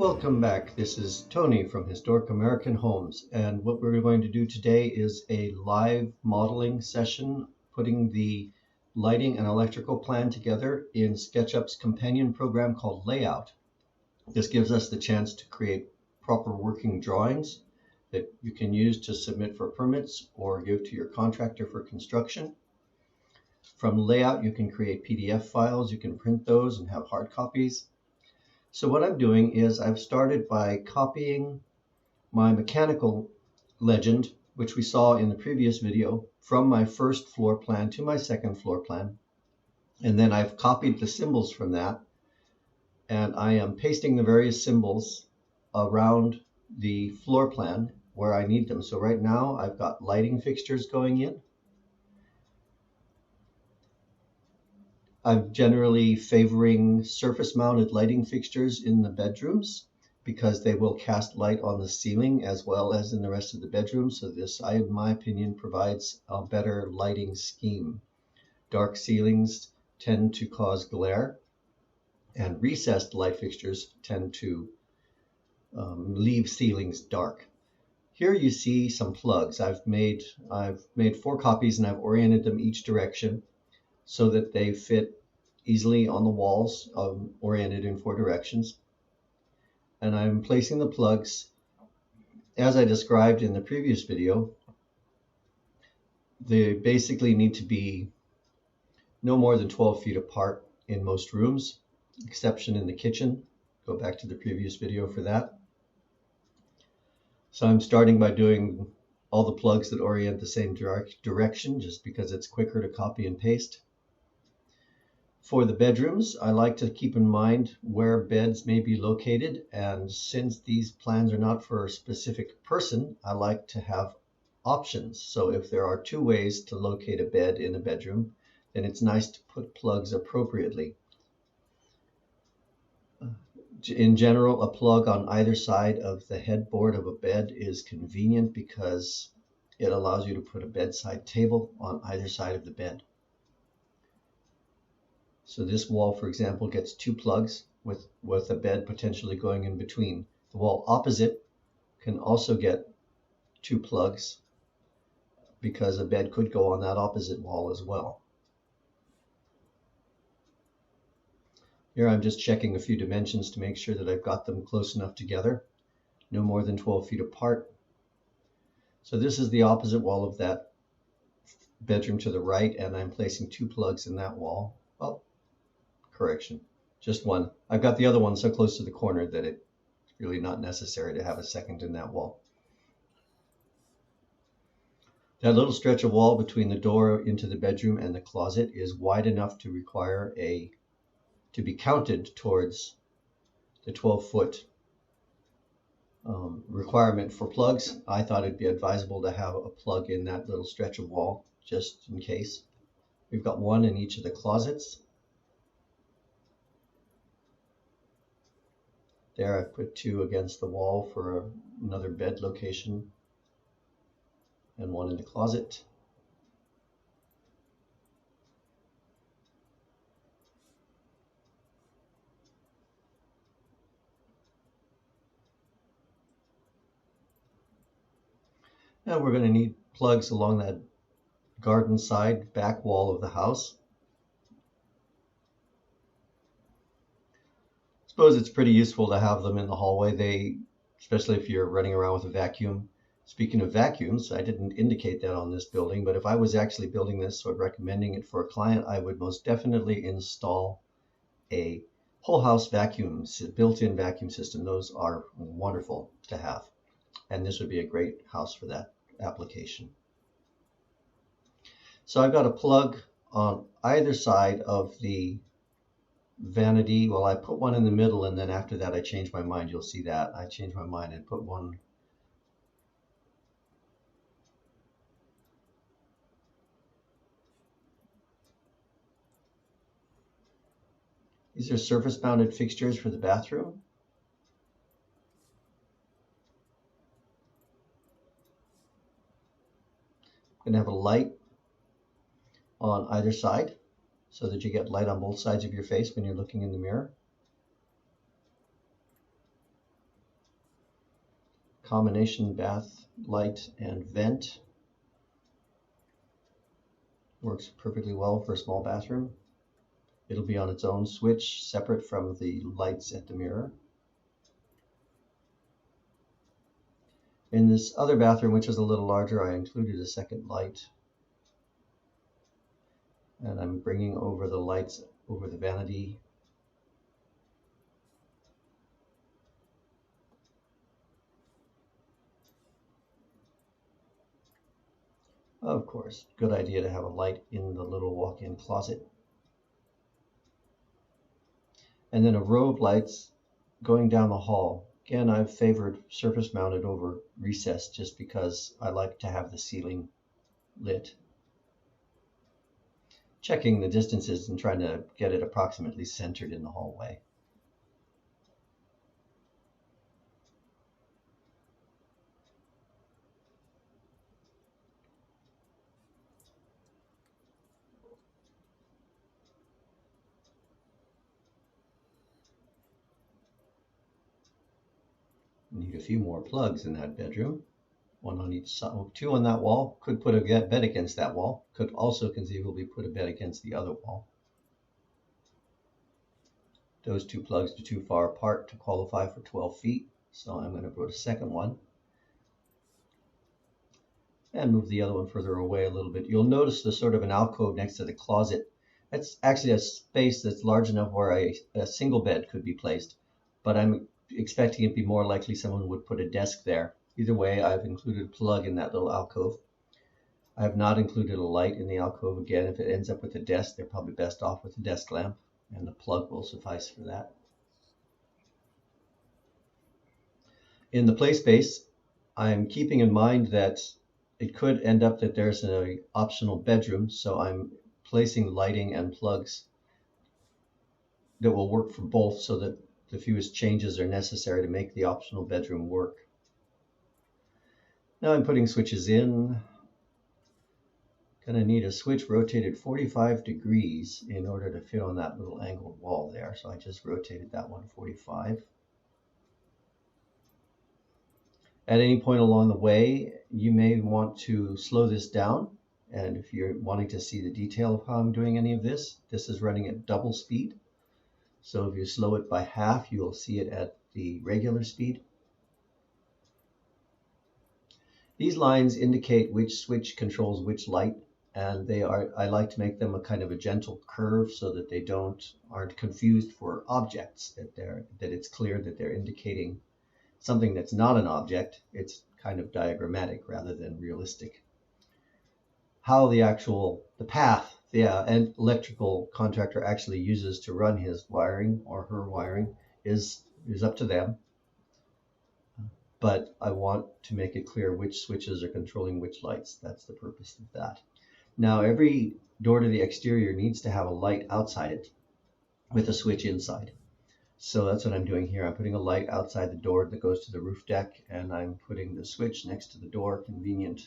Welcome back. This is Tony from Historic American Homes, and what we're going to do today is a live modeling session, putting the lighting and electrical plan together in Sketchup's companion program called Layout. This gives us the chance to create proper working drawings that you can use to submit for permits or give to your contractor for construction. From Layout, you can create PDF files, you can print those and have hard copies. So what I'm doing is I've started by copying my mechanical legend, which we saw in the previous video, from my first floor plan to my second floor plan. And then I've copied the symbols from that, and I am pasting the various symbols around the floor plan where I need them. So right now I've got lighting fixtures going in. I'm generally favoring surface mounted lighting fixtures in the bedrooms because they will cast light on the ceiling as well as in the rest of the bedroom. So this, in my opinion, provides a better lighting scheme. Dark ceilings tend to cause glare, and recessed light fixtures tend to leave ceilings dark. Here you see some plugs. I've made 4 copies and I've oriented them each direction so that they fit easily on the walls, oriented in 4 directions. And I'm placing the plugs as I described in the previous video. They basically need to be no more than 12 feet apart in most rooms, exception in the kitchen. Go back to the previous video for that. So I'm starting by doing all the plugs that orient the same direction, just because it's quicker to copy and paste. For the bedrooms, I like to keep in mind where beds may be located, and since these plans are not for a specific person, I like to have options. So if there are 2 ways to locate a bed in a bedroom, then it's nice to put plugs appropriately. In general, a plug on either side of the headboard of a bed is convenient because it allows you to put a bedside table on either side of the bed. So this wall, for example, gets 2 plugs with a bed potentially going in between. The wall opposite can also get 2 plugs because a bed could go on that opposite wall as well. Here I'm just checking a few dimensions to make sure that I've got them close enough together, no more than 12 feet apart. So this is the opposite wall of that bedroom to the right, and I'm placing 2 plugs in that wall. Oh, correction, just 1. I've got the other one so close to the corner that it's really not necessary to have a second in that wall. That little stretch of wall between the door into the bedroom and the closet is wide enough to require to be counted towards the 12-foot requirement for plugs. I thought it'd be advisable to have a plug in that little stretch of wall just in case. We've got 1 in each of the closets. There I've put 2 against the wall for another bed location, and 1 in the closet. Now we're going to need plugs along that garden side back wall of the house. I suppose it's pretty useful to have them in the hallway, especially if you're running around with a vacuum. Speaking of vacuums, I didn't indicate that on this building, but if I was actually building this or recommending it for a client, I would most definitely install a whole house vacuum, built-in vacuum system. Those are wonderful to have, and this would be a great house for that application. So I've got a plug on either side of the vanity. Well, I put 1 in the middle, and then after that I changed my mind. You'll see that I changed my mind and put 1. These are surface mounted fixtures for the bathroom. I'm going to have a light on either side so that you get light on both sides of your face when you're looking in the mirror. combination bath light and vent. Works perfectly well for a small bathroom. It'll be on its own switch, separate from the lights at the mirror. In this other bathroom, which is a little larger, I included a second light. And I'm bringing over the lights over the vanity. Of course, good idea to have a light in the little walk-in closet. And then a row of lights going down the hall. Again, I've favored surface mounted over recessed just because I like to have the ceiling lit. Checking the distances and trying to get it approximately centered in the hallway. Need a few more plugs in that bedroom. One on each side, two on that wall. Could put a bed against that wall. Could also conceivably put a bed against the other wall. Those two plugs are too far apart to qualify for 12 feet, so I'm going to put a second one and move the other one further away a little bit. You'll notice there's sort of an alcove next to the closet. That's actually a space that's large enough where a single bed could be placed, but I'm expecting it to be more likely someone would put a desk there. Either way, I've included a plug in that little alcove. I have not included a light in the alcove. Again, if it ends up with a desk, they're probably best off with a desk lamp, and the plug will suffice for that. In the play space, I'm keeping in mind that it could end up that there's an optional bedroom, so I'm placing lighting and plugs that will work for both so that the fewest changes are necessary to make the optional bedroom work. Now I'm putting switches in. Gonna need a switch rotated 45 degrees in order to fit on that little angled wall there. So I just rotated that one 45. At any point along the way, you may want to slow this down. And if you're wanting to see the detail of how I'm doing any of this, this is running at double speed. So if you slow it by half, you'll see it at the regular speed. These lines indicate which switch controls which light, and I like to make them a kind of a gentle curve so that they aren't confused for objects, that it's clear that they're indicating something that's not an object. It's kind of diagrammatic rather than realistic. How the path an electrical contractor actually uses to run his wiring or her wiring is up to them. But I want to make it clear which switches are controlling which lights. That's the purpose of that. Now, every door to the exterior needs to have a light outside it with a switch inside. So that's what I'm doing here. I'm putting a light outside the door that goes to the roof deck, and I'm putting the switch next to the door, convenient.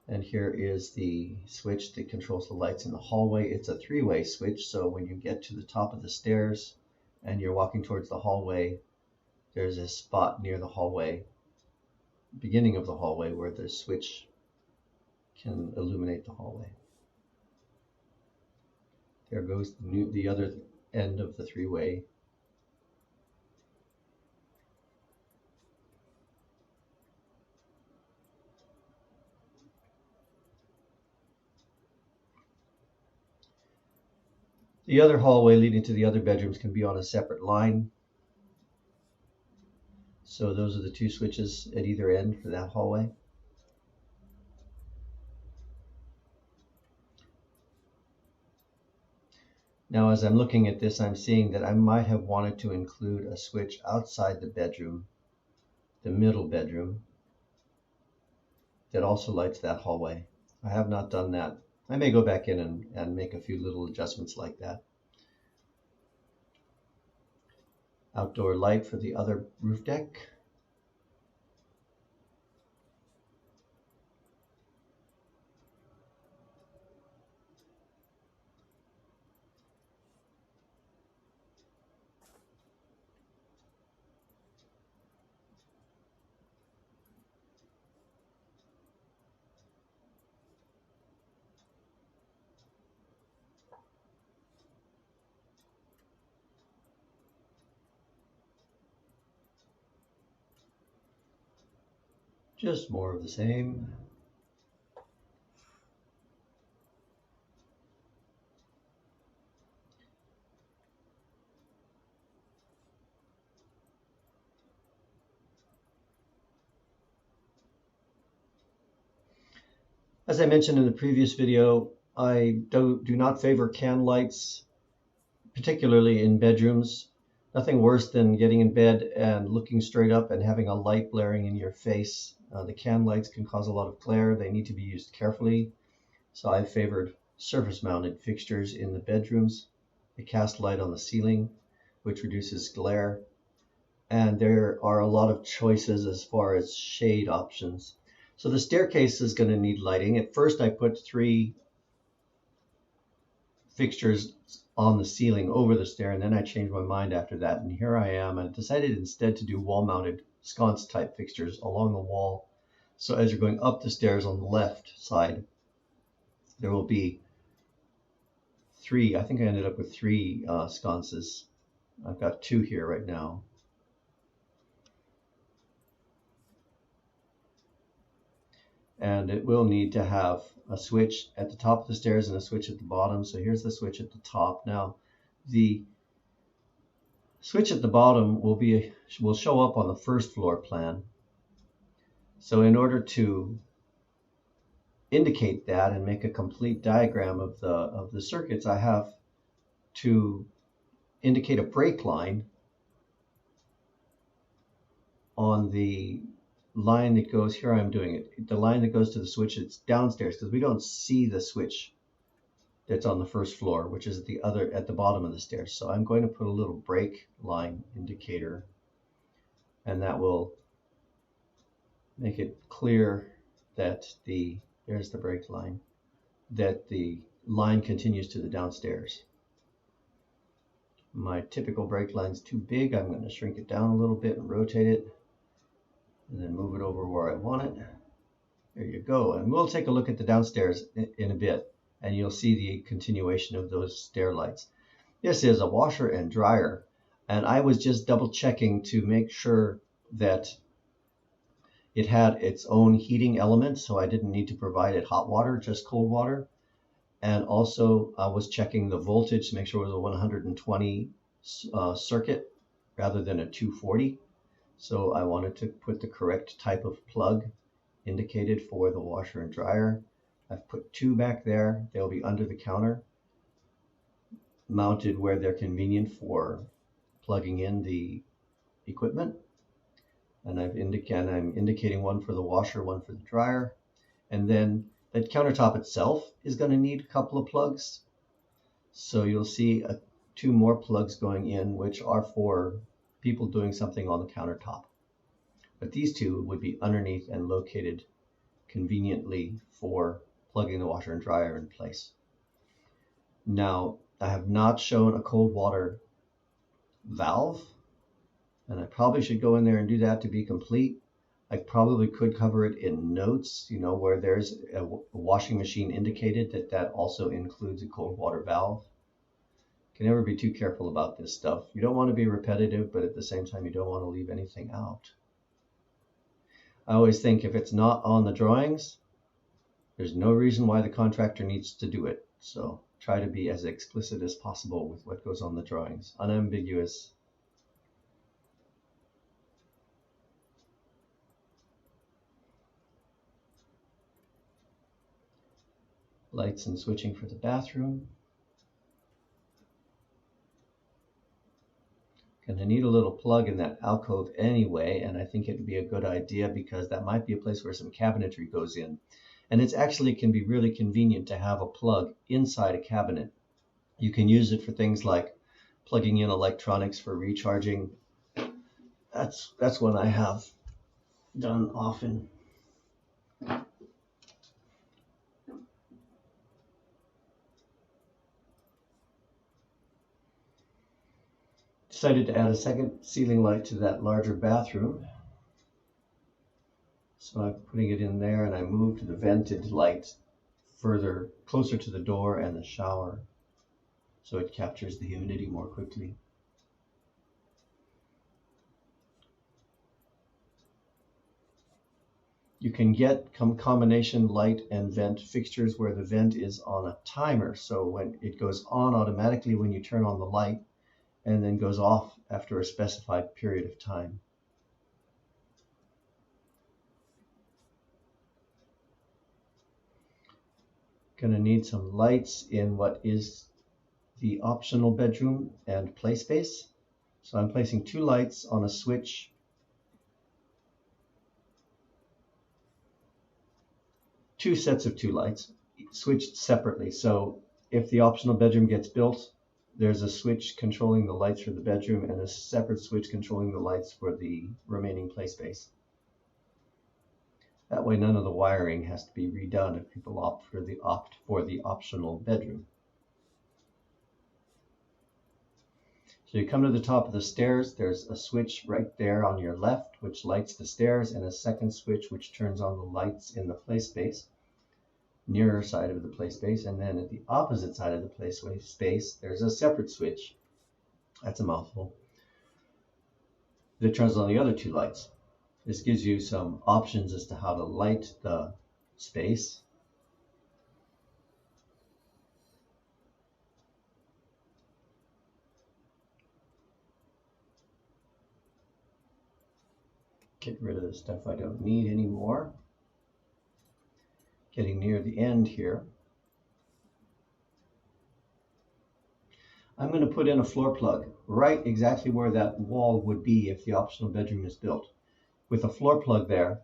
And here is the switch that controls the lights in the hallway. It's a three-way switch, so when you get to the top of the stairs and you're walking towards the hallway, there's a spot near the hallway, beginning of the hallway, where the switch can illuminate the hallway. There goes the other end of the three-way. The other hallway leading to the other bedrooms can be on a separate line. So those are the two switches at either end for that hallway. Now, as I'm looking at this, I'm seeing that I might have wanted to include a switch outside the bedroom, the middle bedroom, that also lights that hallway. I have not done that. I may go back in and make a few little adjustments like that. Outdoor light for the other roof deck. Just more of the same. As I mentioned in the previous video, I do not favor can lights, particularly in bedrooms. Nothing worse than getting in bed and looking straight up and having a light blaring in your face. The can lights can cause a lot of glare. They need to be used carefully. So I favored surface-mounted fixtures in the bedrooms. They cast light on the ceiling, which reduces glare. And there are a lot of choices as far as shade options. So the staircase is going to need lighting. At first I put 3 fixtures on the ceiling over the stair, and then I changed my mind after that, and here I am. I decided instead to do wall-mounted sconce type fixtures along the wall. So as you're going up the stairs on the left side, there will be 3. I think I ended up with 3 sconces. I've got 2 here right now. And it will need to have a switch at the top of the stairs and a switch at the bottom. So here's the switch at the top. Now the switch at the bottom will show up on the first floor plan. So in order to indicate that and make a complete diagram of the circuits, I have to indicate a break line on the line that goes here. I'm doing it, the line that goes to the switch that's downstairs, because we don't see the switch that's on the first floor, which is at the bottom of the stairs. So I'm going to put a little break line indicator, and that will make it clear that there's the break line, that the line continues to the downstairs. My typical break line's too big. I'm going to shrink it down a little bit and rotate it, and then move it over where I want it. There you go. And we'll take a look at the downstairs in a bit, and you'll see the continuation of those stair lights. This is a washer and dryer, and I was just double checking to make sure that it had its own heating element, so I didn't need to provide it hot water, just cold water. And also I was checking the voltage to make sure it was a 120 circuit rather than a 240. So I wanted to put the correct type of plug indicated for the washer and dryer. I've put 2 back there. They'll be under the counter, mounted where they're convenient for plugging in the equipment. And I'm indicating one for the washer, one for the dryer. And then the countertop itself is going to need a couple of plugs. So you'll see 2 more plugs going in, which are for people doing something on the countertop. But these 2 would be underneath and located conveniently for plugging the washer and dryer in place. Now, I have not shown a cold water valve, and I probably should go in there and do that to be complete. I probably could cover it in notes, where there's a washing machine indicated, that also includes a cold water valve. Can never be too careful about this stuff. You don't want to be repetitive, but at the same time, you don't want to leave anything out. I always think if it's not on the drawings, there's no reason why the contractor needs to do it. So try to be as explicit as possible with what goes on the drawings. Unambiguous. Lights and switching for the bathroom. Gonna need a little plug in that alcove anyway, and I think it'd be a good idea because that might be a place where some cabinetry goes in. And it actually can be really convenient to have a plug inside a cabinet. You can use it for things like plugging in electronics for recharging. That's what I have done often. Decided to add a second ceiling light to that larger bathroom. So I'm putting it in there, and I moved the vented light closer to the door and the shower, so it captures the humidity more quickly. You can get combination light and vent fixtures where the vent is on a timer. So when it goes on automatically when you turn on the light and then goes off after a specified period of time. Going to need some lights in what is the optional bedroom and play space. So I'm placing 2 lights on a switch. Two sets of 2 lights switched separately. So if the optional bedroom gets built, there's a switch controlling the lights for the bedroom and a separate switch controlling the lights for the remaining play space. That way none of the wiring has to be redone if people opt for the optional bedroom. So you come to the top of the stairs, there's a switch right there on your left which lights the stairs, and a second switch which turns on the lights in the play space, nearer side of the play space. And then at the opposite side of the play space there's a separate switch, that's a mouthful, that turns on the other 2 lights. This gives you some options as to how to light the space. Get rid of the stuff I don't need anymore. Getting near the end here. I'm going to put in a floor plug right exactly where that wall would be if the optional bedroom is built. With a floor plug there,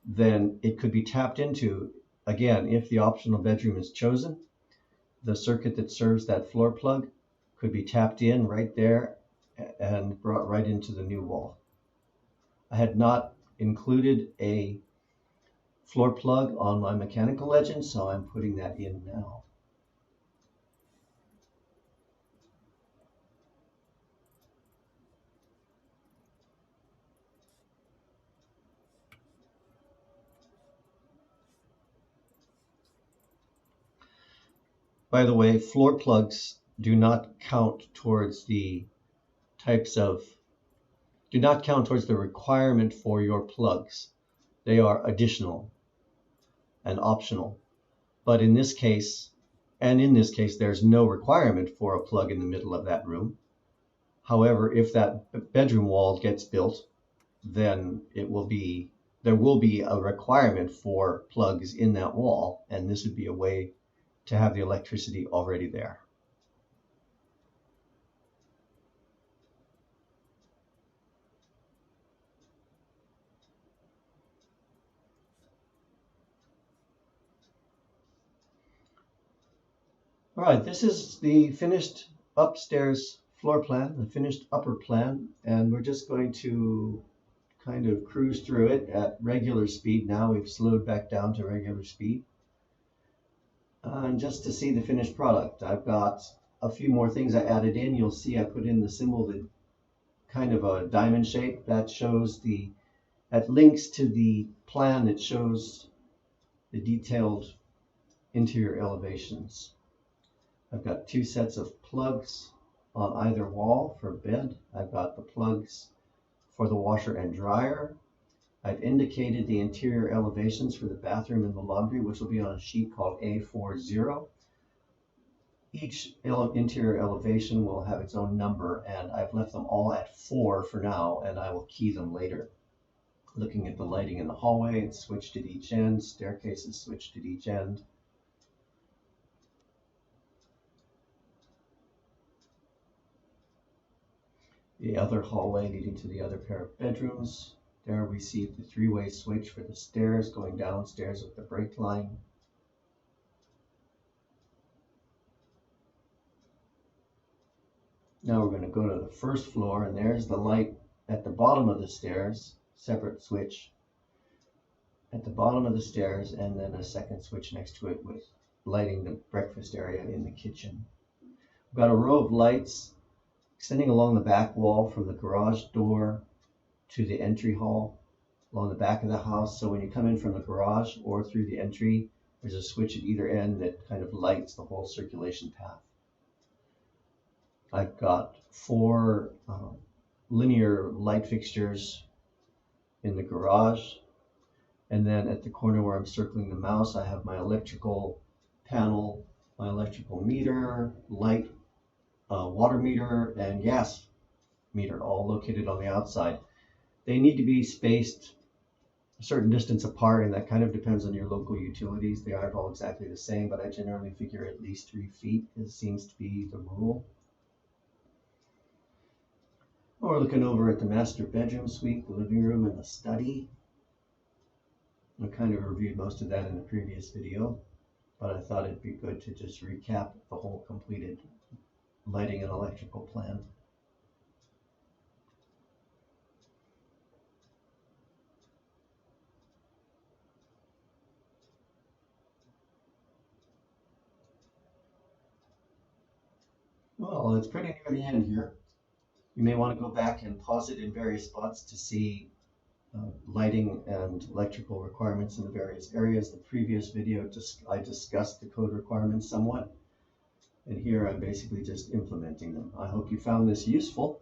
then it could be tapped into, again, if the optional bedroom is chosen, the circuit that serves that floor plug could be tapped in right there and brought right into the new wall. I had not included a floor plug on my mechanical legend, so I'm putting that in now. By the way, floor plugs do not count towards the requirement for your plugs. They are additional and optional. But in this case, there's no requirement for a plug in the middle of that room. However, if that bedroom wall gets built, then there will be a requirement for plugs in that wall, and this would be a way to have the electricity already there. All right, this is the finished upstairs floor plan, the finished upper plan, and we're just going to kind of cruise through it at regular speed now. We've slowed back down to regular speed. And just to see the finished product, I've got a few more things I added in. You'll see I put in the symbol, that kind of a diamond shape, that links to the plan that shows the detailed interior elevations. I've got 2 sets of plugs on either wall for bed. I've got the plugs for the washer and dryer. I've indicated the interior elevations for the bathroom and the laundry, which will be on a sheet called A40. Each interior elevation will have its own number, and I've left them all at 4 for now, and I will key them later. Looking at the lighting in the hallway, it's switched at each end. Staircase is switched at each end. The other hallway leading to the other pair of bedrooms. There we see the 3-way switch for the stairs going downstairs with the brake line. Now we're going to go to the first floor, and there's the light at the bottom of the stairs, separate switch at the bottom of the stairs, and then a second switch next to it with lighting the breakfast area in the kitchen. We've got a row of lights extending along the back wall from the garage door to the entry hall along the back of the house. So when you come in from the garage or through the entry, there's a switch at either end that kind of lights the whole circulation path. I've got 4 linear light fixtures in the garage, And then at the corner where I'm circling the mouse, I have my electrical panel, my electrical meter, light, water meter, and gas meter, all located on the outside. They need to be spaced a certain distance apart, and that kind of depends on your local utilities. They aren't all exactly the same, but I generally figure at least 3 feet. It seems to be the rule. We're looking over at the master bedroom suite, the living room, and the study. I kind of reviewed most of that in the previous video, but I thought it'd be good to just recap the whole completed lighting and electrical plan. Well, it's pretty near the end here. You may want to go back and pause it in various spots to see lighting and electrical requirements in the various areas. The previous video, I discussed the code requirements somewhat, and here I'm basically just implementing them. I hope you found this useful.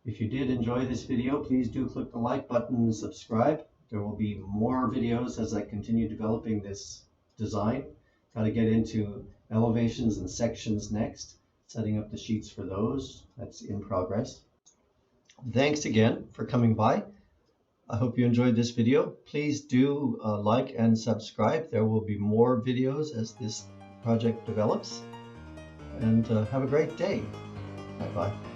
If you did enjoy this video, please do click the like button and subscribe. There will be more videos as I continue developing this design. Got to get into elevations and sections next, setting up the sheets for those. That's in progress. Thanks again for coming by. I hope you enjoyed this video. Please do like and subscribe. There will be more videos as this project develops. And have a great day. Bye-bye.